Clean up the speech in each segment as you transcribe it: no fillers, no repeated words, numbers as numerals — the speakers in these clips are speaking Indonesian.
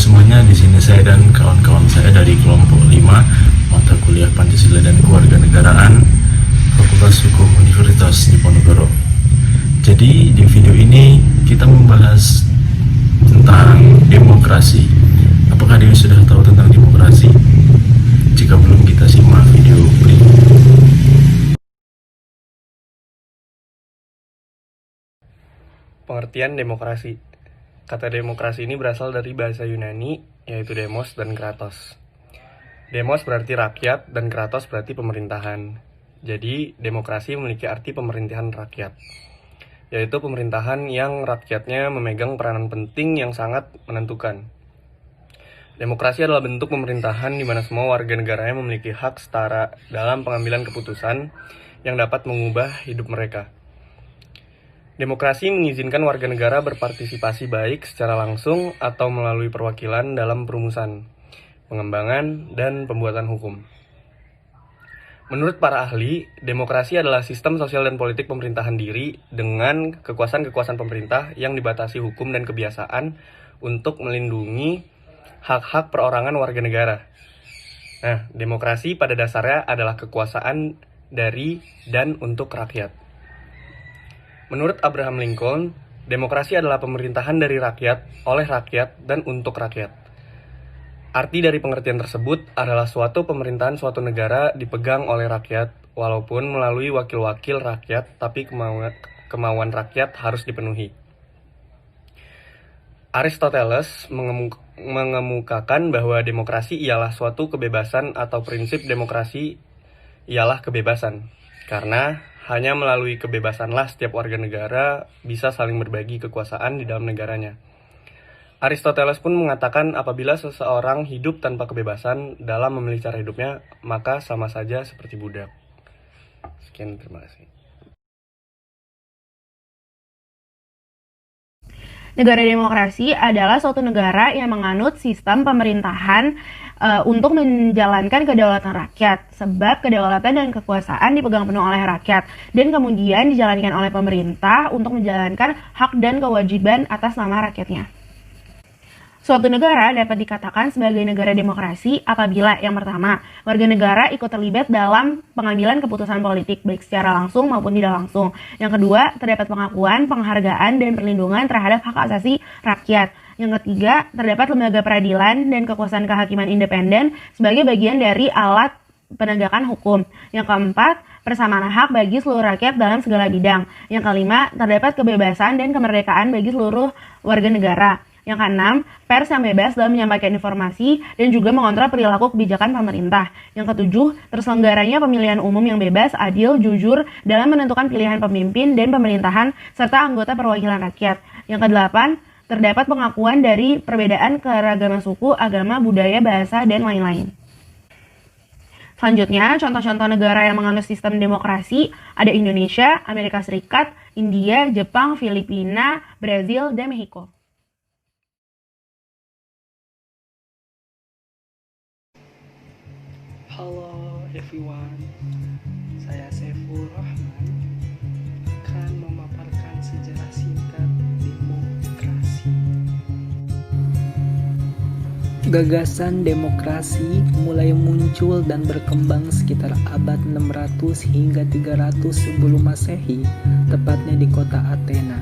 semuanya, di sini saya dan kawan-kawan saya dari kelompok 5 mata kuliah Pancasila dan Kewarganegaraan Fakultas Hukum Universitas Diponegoro. Jadi di video ini kita membahas tentang demokrasi. Apakah Dewi sudah tahu tentang demokrasi? Jika belum, kita simak video berikut. Pengertian demokrasi. Kata demokrasi ini berasal dari bahasa Yunani, yaitu demos dan kratos. Demos berarti rakyat dan kratos berarti pemerintahan. Jadi, demokrasi memiliki arti pemerintahan rakyat, yaitu pemerintahan yang rakyatnya memegang peranan penting yang sangat menentukan. Demokrasi adalah bentuk pemerintahan di mana semua warga negaranya memiliki hak setara dalam pengambilan keputusan yang dapat mengubah hidup mereka. Demokrasi mengizinkan warga negara berpartisipasi baik secara langsung atau melalui perwakilan dalam perumusan, pengembangan, dan pembuatan hukum. Menurut para ahli, demokrasi adalah sistem sosial dan politik pemerintahan diri dengan kekuasaan-kekuasaan pemerintah yang dibatasi hukum dan kebiasaan untuk melindungi hak-hak perorangan warga negara. Nah, demokrasi pada dasarnya adalah kekuasaan dari dan untuk rakyat. Menurut Abraham Lincoln, demokrasi adalah pemerintahan dari rakyat, oleh rakyat, dan untuk rakyat. Arti dari pengertian tersebut adalah suatu pemerintahan suatu negara dipegang oleh rakyat, walaupun melalui wakil-wakil rakyat, tapi kemauan rakyat harus dipenuhi. Aristoteles mengemukakan bahwa demokrasi ialah suatu kebebasan atau prinsip demokrasi ialah kebebasan, karena hanya melalui kebebasanlah setiap warga negara bisa saling berbagi kekuasaan di dalam negaranya. Aristoteles pun mengatakan apabila seseorang hidup tanpa kebebasan dalam memilih cara hidupnya, maka sama saja seperti budak. Sekian, terima kasih. Negara demokrasi adalah suatu negara yang menganut sistem pemerintahan untuk menjalankan kedaulatan rakyat, sebab kedaulatan dan kekuasaan dipegang penuh oleh rakyat dan kemudian dijalankan oleh pemerintah untuk menjalankan hak dan kewajiban atas nama rakyatnya. Suatu negara dapat dikatakan sebagai negara demokrasi apabila yang pertama, warga negara ikut terlibat dalam pengambilan keputusan politik baik secara langsung maupun tidak langsung. Yang kedua, terdapat pengakuan, penghargaan, dan perlindungan terhadap hak asasi rakyat. Yang ketiga, terdapat lembaga peradilan dan kekuasaan kehakiman independen sebagai bagian dari alat penegakan hukum. Yang keempat, persamaan hak bagi seluruh rakyat dalam segala bidang. Yang kelima, terdapat kebebasan dan kemerdekaan bagi seluruh warga negara. Yang keenam, pers yang bebas dalam menyampaikan informasi dan juga mengontrol perilaku kebijakan pemerintah. Yang ketujuh, terselenggaranya pemilihan umum yang bebas, adil, jujur dalam menentukan pilihan pemimpin dan pemerintahan serta anggota perwakilan rakyat. Yang kedelapan, terdapat pengakuan dari perbedaan keragaman suku, agama, budaya, bahasa, dan lain-lain. Selanjutnya, contoh-contoh negara yang menganut sistem demokrasi ada Indonesia, Amerika Serikat, India, Jepang, Filipina, Brazil, dan Meksiko. Halo everyone, saya Saiful Rahman akan memaparkan sejarah singkat demokrasi. Gagasan demokrasi mulai muncul dan berkembang sekitar abad 600 hingga 300 sebelum Masehi, tepatnya di kota Athena.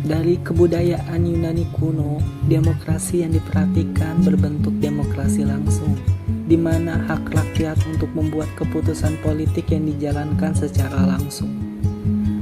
Dari kebudayaan Yunani kuno, demokrasi yang diperhatikan berbentuk demokrasi langsung, di mana hak rakyat untuk membuat keputusan politik yang dijalankan secara langsung.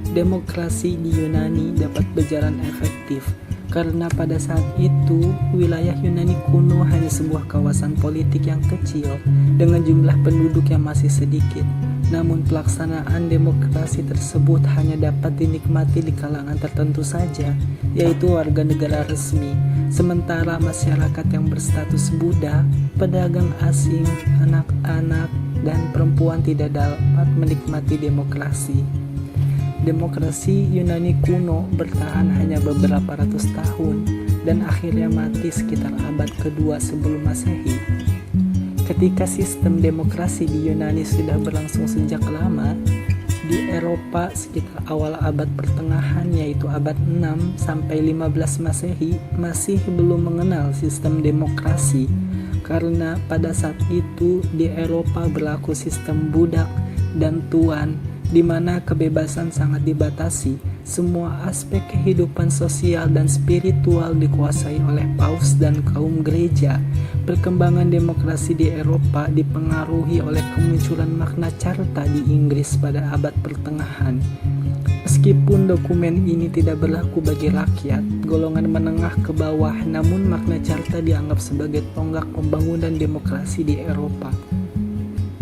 Demokrasi di Yunani dapat berjalan efektif karena pada saat itu wilayah Yunani kuno hanya sebuah kawasan politik yang kecil dengan jumlah penduduk yang masih sedikit. Namun pelaksanaan demokrasi tersebut hanya dapat dinikmati di kalangan tertentu saja, yaitu warga negara resmi, sementara masyarakat yang berstatus Buddha, pedagang asing, anak-anak, dan perempuan tidak dapat menikmati demokrasi. Demokrasi Yunani kuno bertahan hanya beberapa ratus tahun dan akhirnya mati sekitar abad kedua sebelum Masehi. Ketika sistem demokrasi di Yunani sudah berlangsung sejak lama, Di Eropa sekitar awal abad pertengahan yaitu abad 6 sampai 15 Masehi masih belum mengenal sistem demokrasi karena pada saat itu di Eropa berlaku sistem budak dan tuan di mana kebebasan sangat dibatasi. Semua aspek kehidupan sosial dan spiritual dikuasai oleh paus dan kaum gereja. Perkembangan demokrasi di Eropa dipengaruhi oleh kemunculan Magna Carta di Inggris pada abad pertengahan. Meskipun dokumen ini tidak berlaku bagi rakyat, golongan menengah ke bawah, namun Magna Carta dianggap sebagai tonggak pembangunan demokrasi di Eropa.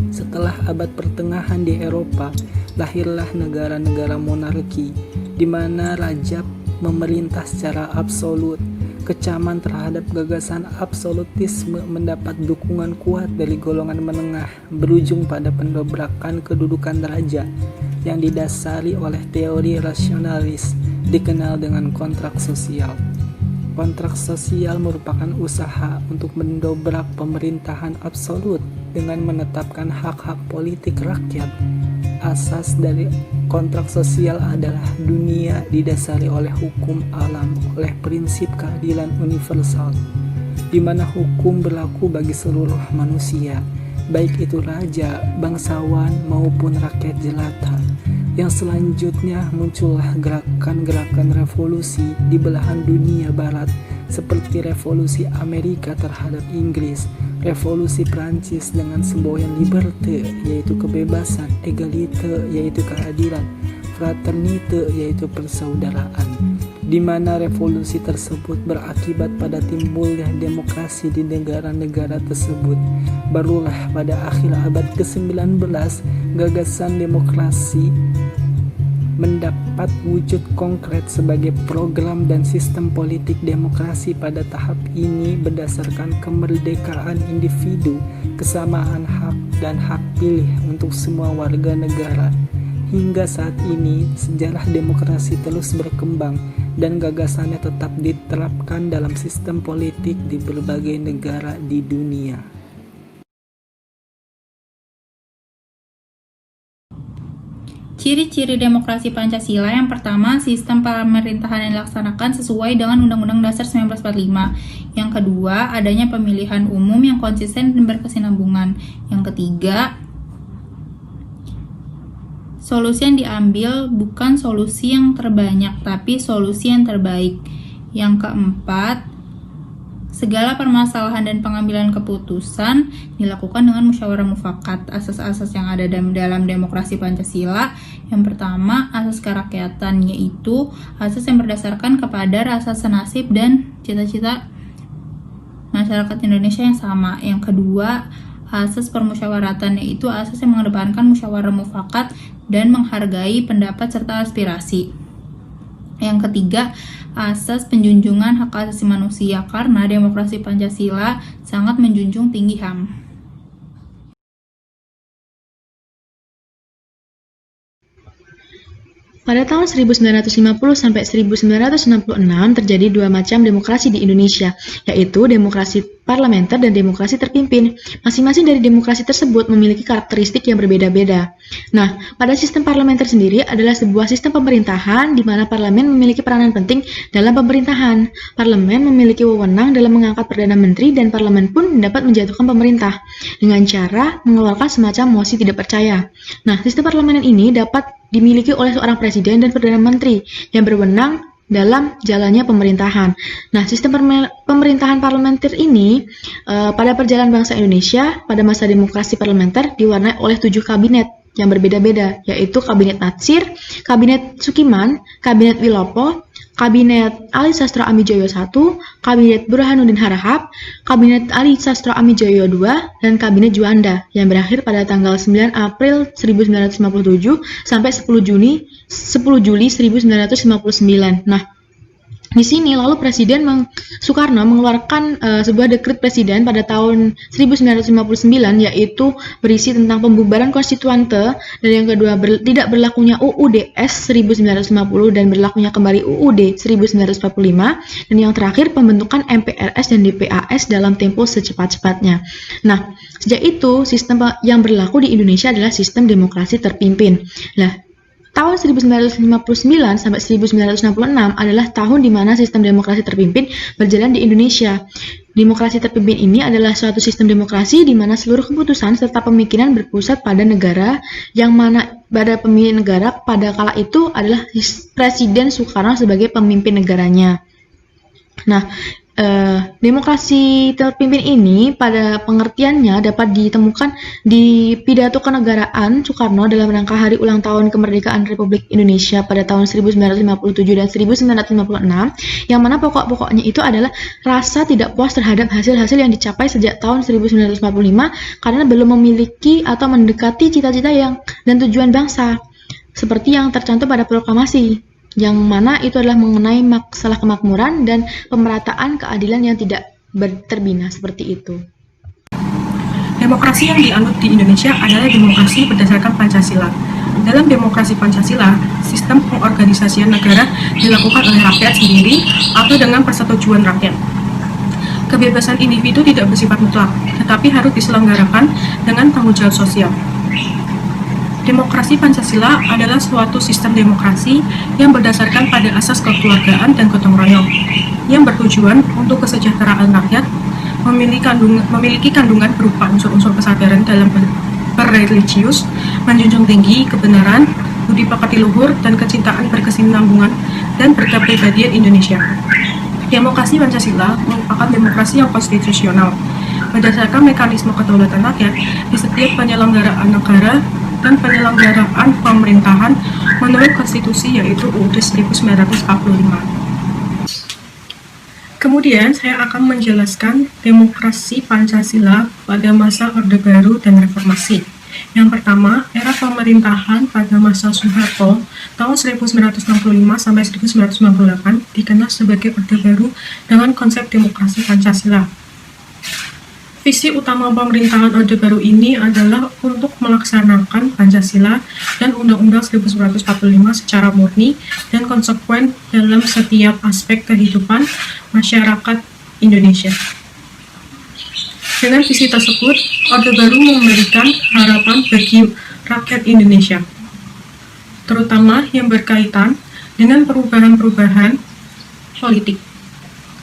Setelah abad pertengahan di Eropa, lahirlah negara-negara monarki, di mana raja memerintah secara absolut. Kecaman terhadap gagasan absolutisme mendapat dukungan kuat dari golongan menengah, berujung pada pendobrakan kedudukan raja yang didasari oleh teori rasionalis, dikenal dengan kontrak sosial. Kontrak sosial merupakan usaha untuk mendobrak pemerintahan absolut dengan menetapkan hak-hak politik rakyat. Asas dari kontrak sosial adalah dunia didasari oleh hukum alam, oleh prinsip keadilan universal, di mana hukum berlaku bagi seluruh manusia, baik itu raja, bangsawan, maupun rakyat jelata. Yang selanjutnya muncullah gerakan-gerakan revolusi di belahan dunia barat seperti revolusi Amerika terhadap Inggris, revolusi Prancis dengan semboyan liberté yaitu kebebasan, egalite yaitu keadilan, fraternite yaitu persaudaraan. Di mana revolusi tersebut berakibat pada timbulnya demokrasi di negara-negara tersebut. Barulah pada akhir abad ke-19 gagasan demokrasi mendapat wujud konkret sebagai program dan sistem politik demokrasi. Pada tahap ini berdasarkan kemerdekaan individu, kesamaan hak dan hak pilih untuk semua warga negara. Hingga saat ini sejarah demokrasi terus berkembang dan gagasannya tetap diterapkan dalam sistem politik di berbagai negara di dunia. Ciri-ciri demokrasi Pancasila yang pertama, sistem pemerintahan yang dilaksanakan sesuai dengan Undang-Undang Dasar 1945. Yang kedua, adanya pemilihan umum yang konsisten dan berkesinambungan. Yang ketiga, solusi yang diambil bukan solusi yang terbanyak, tapi solusi yang terbaik. Yang keempat, segala permasalahan dan pengambilan keputusan dilakukan dengan musyawarah mufakat. Asas-asas yang ada dalam demokrasi Pancasila, yang pertama, asas kerakyatan, yaitu asas yang berdasarkan kepada rasa senasib dan cita-cita masyarakat Indonesia yang sama. Yang kedua, asas permusyawaratan, yaitu asas yang mengedepankan musyawarah mufakat dan menghargai pendapat serta aspirasi. Yang ketiga, asas penjunjungan hak asasi manusia, karena demokrasi Pancasila sangat menjunjung tinggi HAM. Pada tahun 1950 sampai 1966 terjadi dua macam demokrasi di Indonesia, yaitu demokrasi parlementer dan demokrasi terpimpin. Masing-masing dari demokrasi tersebut memiliki karakteristik yang berbeda-beda. Nah, pada sistem parlementer sendiri adalah sebuah sistem pemerintahan di mana parlemen memiliki peranan penting dalam pemerintahan. Parlemen memiliki wewenang dalam mengangkat perdana menteri dan parlemen pun dapat menjatuhkan pemerintah dengan cara mengeluarkan semacam mosi tidak percaya. Nah, sistem parlementer ini dapat dimiliki oleh seorang presiden dan perdana menteri yang berwenang dalam jalannya pemerintahan. Nah, sistem pemerintahan parlementer ini pada perjalanan bangsa Indonesia pada masa demokrasi parlementer diwarnai oleh 7 kabinet yang berbeda-beda, yaitu Kabinet Natsir, Kabinet Sukiman, Kabinet Wilopo, Kabinet Ali Sastro Amijoyo I, Kabinet Burhanuddin Harahap, Kabinet Ali Sastro Amijoyo II, dan Kabinet Juanda yang berakhir pada tanggal 9 April 1957 sampai 10 Juli 1959. Nah, di sini lalu Presiden Soekarno mengeluarkan sebuah dekret presiden pada tahun 1959, yaitu berisi tentang pembubaran konstituante, dan yang kedua tidak berlakunya UUD S 1950 dan berlakunya kembali UUD 1945, dan yang terakhir pembentukan MPRS dan DPAS dalam tempo secepat-cepatnya. Nah, sejak itu sistem yang berlaku di Indonesia adalah sistem demokrasi terpimpin. Nah, Tahun 1959 sampai 1966 adalah tahun di mana sistem demokrasi terpimpin berjalan di Indonesia. Demokrasi terpimpin ini adalah suatu sistem demokrasi di mana seluruh keputusan serta pemikiran berpusat pada negara, yang mana pada pemimpin negara pada kala itu adalah Presiden Soekarno sebagai pemimpin negaranya. Nah, demokrasi terpimpin ini pada pengertiannya dapat ditemukan di pidato kenegaraan Soekarno dalam rangka hari ulang tahun kemerdekaan Republik Indonesia pada tahun 1957 dan 1956, yang mana pokok-pokoknya itu adalah rasa tidak puas terhadap hasil-hasil yang dicapai sejak tahun 1945 karena belum memiliki atau mendekati cita-cita dan tujuan bangsa seperti yang tercantum pada proklamasi, yang mana itu adalah mengenai masalah kemakmuran dan pemerataan keadilan yang tidak terbina seperti itu. Demokrasi yang dianut di Indonesia adalah demokrasi berdasarkan Pancasila. Dalam demokrasi Pancasila, sistem pengorganisasian negara dilakukan oleh rakyat sendiri atau dengan persetujuan rakyat. Kebebasan individu tidak bersifat mutlak, tetapi harus diselenggarakan dengan tanggung jawab sosial. Demokrasi Pancasila adalah suatu sistem demokrasi yang berdasarkan pada asas kekeluargaan dan gotong royong, yang bertujuan untuk kesejahteraan rakyat, memiliki kandungan berupa unsur-unsur kesadaran dalam berreligius, menjunjung tinggi kebenaran, budi pekerti luhur, dan kecintaan berkesinambungan dan berkepribadian Indonesia. Demokrasi Pancasila merupakan demokrasi yang konstitusional, berdasarkan mekanisme kedaulatan rakyat di setiap penyelenggaraan negara dan penyelenggaraan pemerintahan menurut konstitusi, yaitu UUD 1945. Kemudian saya akan menjelaskan demokrasi Pancasila pada masa Orde Baru dan Reformasi. Yang pertama, era pemerintahan pada masa Soeharto tahun 1965 sampai 1998 dikenal sebagai Orde Baru dengan konsep demokrasi Pancasila. Visi utama pemerintahan Orde Baru ini adalah untuk melaksanakan Pancasila dan Undang-Undang 1945 secara murni dan konsekuen dalam setiap aspek kehidupan masyarakat Indonesia. Dengan visi tersebut, Orde Baru memberikan harapan bagi rakyat Indonesia, terutama yang berkaitan dengan perubahan-perubahan politik.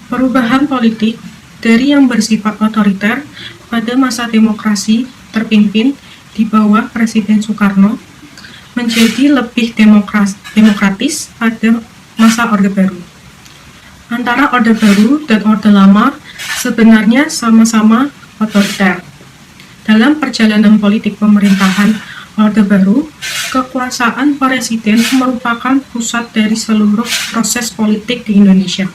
Perubahan politik dari yang bersifat otoriter pada masa demokrasi terpimpin di bawah Presiden Soekarno menjadi lebih demokratis pada masa Orde Baru. Antara Orde Baru dan Orde Lama sebenarnya sama-sama otoriter. Dalam perjalanan politik pemerintahan Orde Baru, kekuasaan Presiden merupakan pusat dari seluruh proses politik di Indonesia.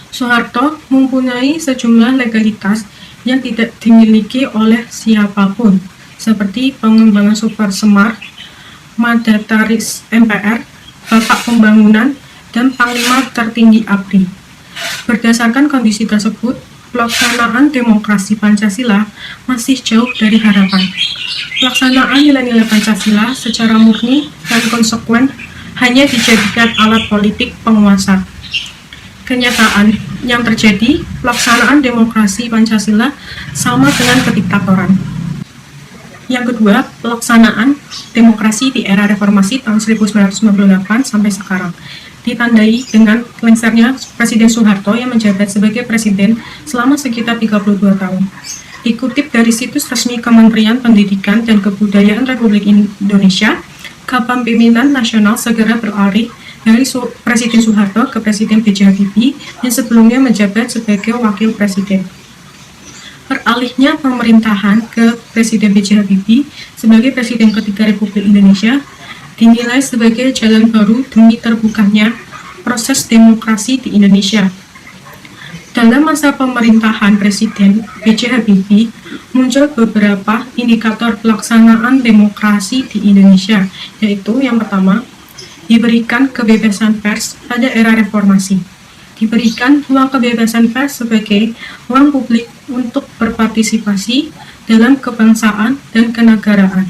Soeharto mempunyai sejumlah legalitas yang tidak dimiliki oleh siapapun, seperti pengembangan Super Semar, Mandataris MPR, Bapak Pembangunan, dan Panglima Tertinggi ABRI. Berdasarkan kondisi tersebut, pelaksanaan demokrasi Pancasila masih jauh dari harapan. Pelaksanaan nilai-nilai Pancasila secara murni dan konsekuen hanya dijadikan alat politik penguasa. Kenyataan yang terjadi, pelaksanaan demokrasi Pancasila sama dengan kediktatoran. Yang kedua, pelaksanaan demokrasi di era reformasi tahun 1998 sampai sekarang ditandai dengan lengsernya Presiden Soeharto yang menjabat sebagai presiden selama sekitar 32 tahun. Dikutip dari situs resmi Kementerian Pendidikan dan Kebudayaan Republik Indonesia, Kepemimpinan Nasional segera beralih dari Presiden Soeharto ke Presiden B.J. Habibie yang sebelumnya menjabat sebagai Wakil Presiden. Beralihnya pemerintahan ke Presiden B.J. Habibie sebagai Presiden ketiga Republik Indonesia dinilai sebagai jalan baru demi terbukanya proses demokrasi di Indonesia. Dalam masa pemerintahan Presiden B.J. Habibie, muncul beberapa indikator pelaksanaan demokrasi di Indonesia, yaitu yang pertama, diberikan kebebasan pers pada era reformasi. Diberikan ruang kebebasan pers sebagai ruang publik untuk berpartisipasi dalam kebangsaan dan kenegaraan.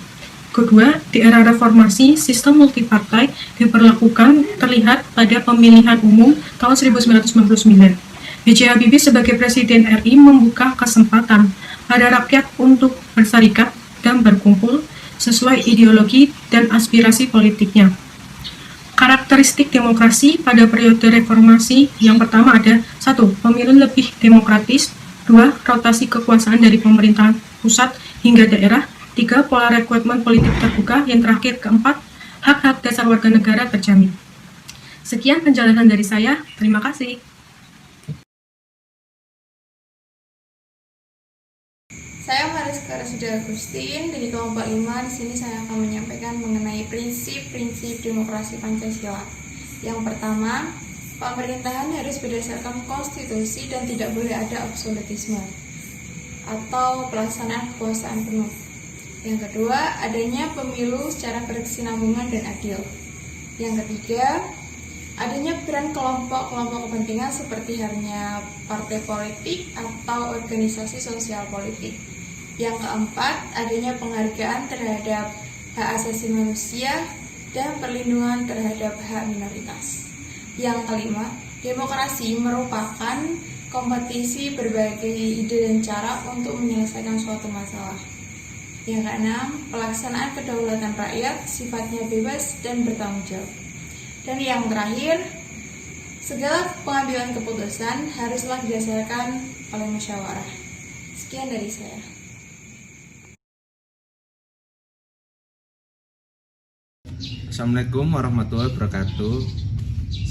Kedua, di era reformasi, sistem multipartai diberlakukan terlihat pada pemilihan umum tahun 1999. B.J. Habibie sebagai Presiden RI membuka kesempatan pada rakyat untuk berserikat dan berkumpul sesuai ideologi dan aspirasi politiknya. Karakteristik demokrasi pada periode reformasi yang pertama ada 1. Pemilu lebih demokratis, 2. Rotasi kekuasaan dari pemerintahan pusat hingga daerah, 3. Pola rekrutmen politik terbuka, yang terakhir keempat, hak-hak dasar warga negara terjamin. Sekian penjelasan dari saya, terima kasih. Saya Mariska Rasida Agustin dari kelompok 5. Di sini saya akan menyampaikan mengenai prinsip-prinsip demokrasi Pancasila. Yang pertama, pemerintahan harus berdasarkan konstitusi dan tidak boleh ada absolutisme atau pelaksanaan kekuasaan penuh. Yang kedua, adanya pemilu secara berkesinambungan dan adil. Yang ketiga, adanya peran kelompok-kelompok kepentingan seperti halnya partai politik atau organisasi sosial politik. Yang keempat, adanya penghargaan terhadap hak asasi manusia dan perlindungan terhadap hak minoritas. Yang kelima, demokrasi merupakan kompetisi berbagai ide dan cara untuk menyelesaikan suatu masalah. Yang keenam, pelaksanaan kedaulatan rakyat sifatnya bebas dan bertanggung jawab. Dan yang terakhir, segala pengambilan keputusan haruslah didasarkan oleh musyawarah. Sekian dari saya. Assalamualaikum warahmatullahi wabarakatuh.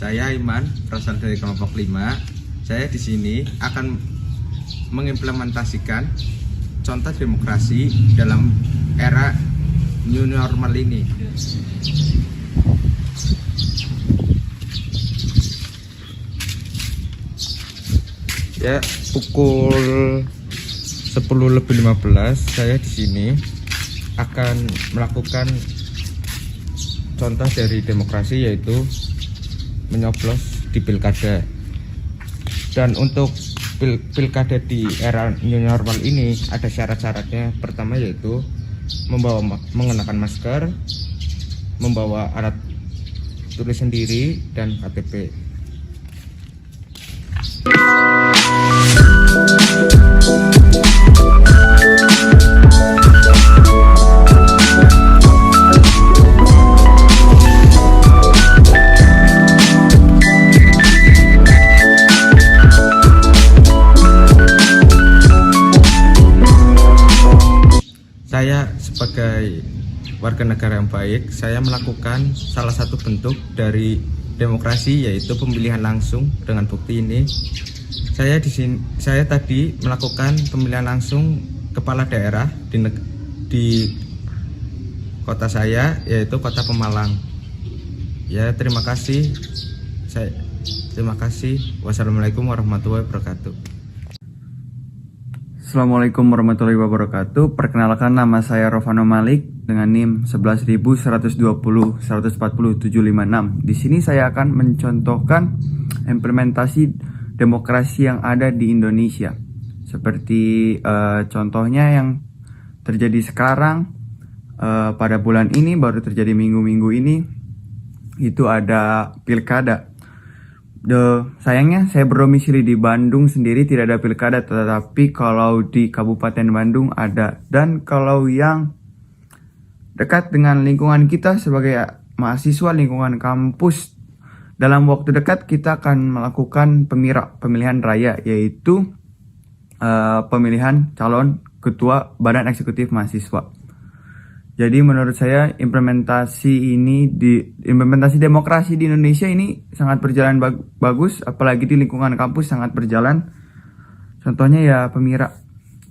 Saya Iman, berasal dari kelompok 5. Saya di sini akan mengimplementasikan contoh demokrasi dalam era new normal ini. Ya, pukul 10.15 saya di sini akan melakukan contoh dari demokrasi, yaitu menyoblos di pilkada. Dan untuk pilkada di era new normal ini ada syarat-syaratnya. Pertama yaitu mengenakan masker, membawa alat tulis sendiri, dan KTP. Saya sebagai warga negara yang baik, saya melakukan salah satu bentuk dari demokrasi, yaitu pemilihan langsung. Dengan bukti ini, saya tadi melakukan pemilihan langsung kepala daerah di kota saya, yaitu Kota Pemalang. Ya, terima kasih. Terima kasih. Wassalamualaikum warahmatullahi wabarakatuh. Assalamualaikum warahmatullahi wabarakatuh. Perkenalkan, nama saya Rovano Malik dengan NIM 11.120.140.756. Di sini saya akan mencontohkan implementasi demokrasi yang ada di Indonesia. Seperti contohnya yang terjadi sekarang, pada bulan ini, baru terjadi minggu-minggu ini, itu ada pilkada. Sayangnya saya berdomisili di Bandung sendiri, tidak ada pilkada, tetapi kalau di Kabupaten Bandung ada. Dan kalau yang dekat dengan lingkungan kita sebagai mahasiswa, lingkungan kampus, dalam waktu dekat kita akan melakukan pemilihan raya, yaitu pemilihan calon ketua Badan Eksekutif Mahasiswa. Jadi menurut saya implementasi demokrasi di Indonesia ini sangat berjalan bagus, apalagi di lingkungan kampus sangat berjalan. Contohnya ya pemira.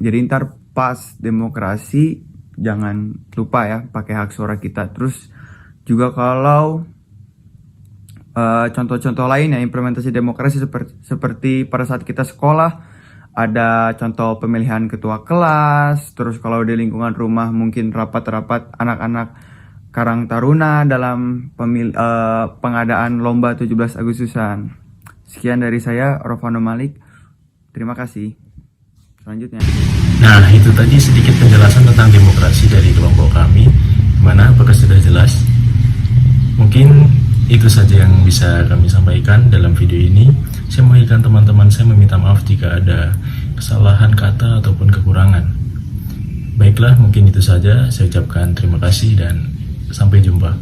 Jadi ntar pas demokrasi jangan lupa ya pakai hak suara kita. Terus juga kalau contoh-contoh lain ya implementasi demokrasi seperti pada saat kita sekolah, ada contoh pemilihan ketua kelas. Terus kalau di lingkungan rumah mungkin rapat-rapat anak-anak Karang Taruna dalam pengadaan lomba 17 Agustusan. Sekian dari saya, Rovano Malik. Terima kasih. Selanjutnya. Nah, itu tadi sedikit penjelasan tentang demokrasi dari kelompok kami. Gimana? Apakah sudah jelas? Mungkin itu saja yang bisa kami sampaikan dalam video ini. Saya mengingatkan teman-teman, saya meminta maaf jika ada kesalahan kata ataupun kekurangan. Baiklah, mungkin itu saja. Saya ucapkan terima kasih dan sampai jumpa.